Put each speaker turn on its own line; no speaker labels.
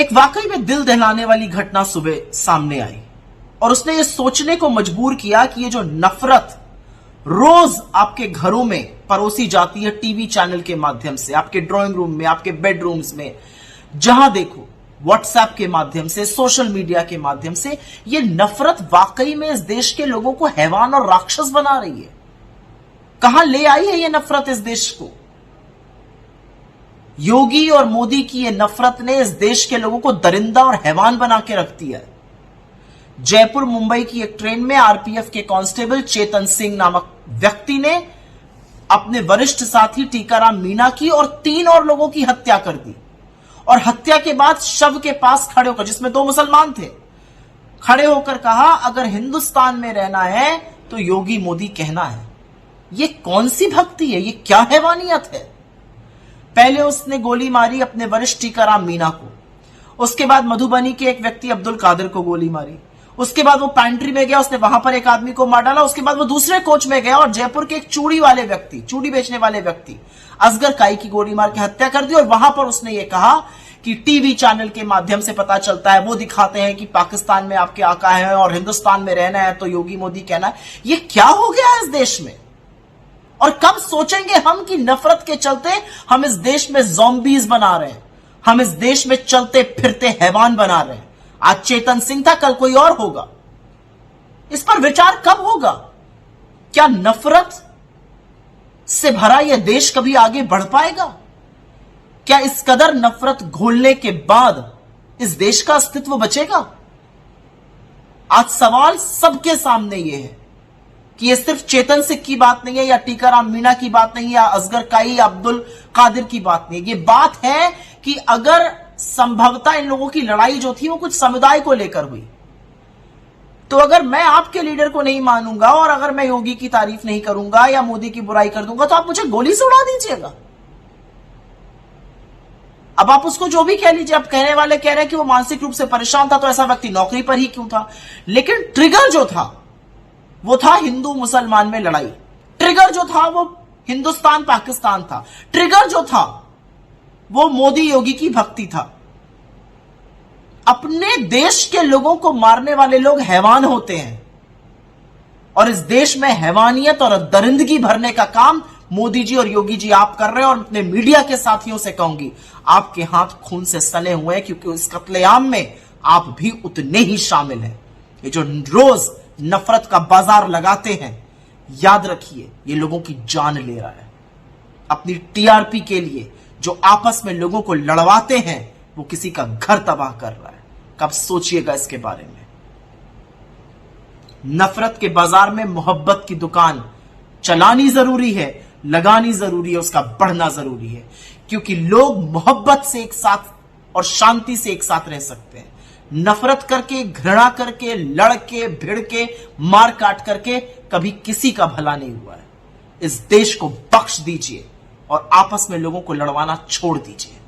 एक वाकई में दिल दहलाने वाली घटना सुबह सामने आई और उसने ये सोचने को मजबूर किया कि ये जो नफरत रोज आपके घरों में परोसी जाती है, टीवी चैनल के माध्यम से, आपके ड्राइंग रूम में, आपके बेडरूम्स में, जहां देखो, व्हाट्सएप के माध्यम से, सोशल मीडिया के माध्यम से, ये नफरत वाकई में इस देश के लोगों को हैवान और राक्षस बना रही है। कहां ले आई है ये नफरत इस देश को? योगी और मोदी की ये नफरत ने इस देश के लोगों को दरिंदा और हैवान बना के रख दिया है। जयपुर मुंबई की एक ट्रेन में आरपीएफ के कांस्टेबल चेतन सिंह नामक व्यक्ति ने अपने वरिष्ठ साथी टीकाराम मीणा की और 3 और लोगों की हत्या कर दी और हत्या के बाद शव के पास खड़े होकर, जिसमें 2 मुसलमान थे, खड़े होकर कहा, अगर हिंदुस्तान में रहना है तो योगी मोदी कहना है। ये कौन सी भक्ति है? ये क्या हैवानियत है? पहले उसने गोली मारी अपने वरिष्ठ टीकाराम मीणा को, उसके बाद मधुबनी के एक व्यक्ति अब्दुल कादिर को गोली मारी, उसके बाद वो पैंट्री में गया, उसने वहां पर एक आदमी को मार डाला, उसके बाद वो दूसरे कोच में गया और जयपुर के एक चूड़ी बेचने वाले व्यक्ति असगर काई की गोली मार के हत्या कर दी। और वहां पर उसने ये कहा कि टीवी चैनल के माध्यम से पता चलता है, वो दिखाते हैं कि पाकिस्तान में आपके आका है और हिंदुस्तान में रहना है तो योगी मोदी कहना है। ये क्या हो गया इस देश में? और कब सोचेंगे हम कि नफरत के चलते हम इस देश में ज़ॉम्बीज बना रहे हैं, हम इस देश में चलते फिरते हैवान बना रहे हैं। आज चेतन सिंह था, कल कोई और होगा। इस पर विचार कब होगा? क्या नफरत से भरा यह देश कभी आगे बढ़ पाएगा? क्या इस कदर नफरत घोलने के बाद इस देश का अस्तित्व बचेगा? आज सवाल सबके सामने यह है कि यह सिर्फ चेतन सिंह की बात नहीं है या टीकाराम मीणा की बात नहीं है या असगर काई या अब्दुल कादिर की बात नहीं है। यह बात है कि अगर संभवतः इन लोगों की लड़ाई जो थी वो कुछ समुदाय को लेकर हुई, तो अगर मैं आपके लीडर को नहीं मानूंगा और अगर मैं योगी की तारीफ नहीं करूंगा या मोदी की बुराई कर दूंगा तो आप मुझे गोली से उड़ा दीजिएगा। अब आप उसको जो भी कह लीजिए, अब कहने वाले कह रहे हैं कि वो मानसिक रूप से परेशान था तो ऐसा व्यक्ति नौकरी पर ही क्यों था, लेकिन ट्रिगर जो था वो था हिंदू मुसलमान में लड़ाई, ट्रिगर जो था वो हिंदुस्तान पाकिस्तान था, ट्रिगर जो था वो मोदी योगी की भक्ति था। अपने देश के लोगों को मारने वाले लोग हैवान होते हैं और इस देश में हैवानियत और दरिंदगी भरने का काम मोदी जी और योगी जी आप कर रहे हैं। और अपने मीडिया के साथियों से कहूंगी, आपके हाथ खून से सने हुए हैं क्योंकि इस कत्लेआम में आप भी उतने ही शामिल हैं। ये जो रोज नफरत का बाजार लगाते हैं, याद रखिए ये लोगों की जान ले रहा है। अपनी टीआरपी के लिए जो आपस में लोगों को लड़वाते हैं वो किसी का घर तबाह कर रहा है। कब सोचिएगा इसके बारे में। नफरत के बाजार में मोहब्बत की दुकान चलानी जरूरी है, लगानी जरूरी है, उसका बढ़ना जरूरी है, क्योंकि लोग मोहब्बत से एक साथ और शांति से एक साथ रह सकते हैं। नफरत करके, घृणा करके, लड़ के, भिड़ के, मार काट करके कभी किसी का भला नहीं हुआ है। इस देश को बख्श दीजिए और आपस में लोगों को लड़वाना छोड़ दीजिए।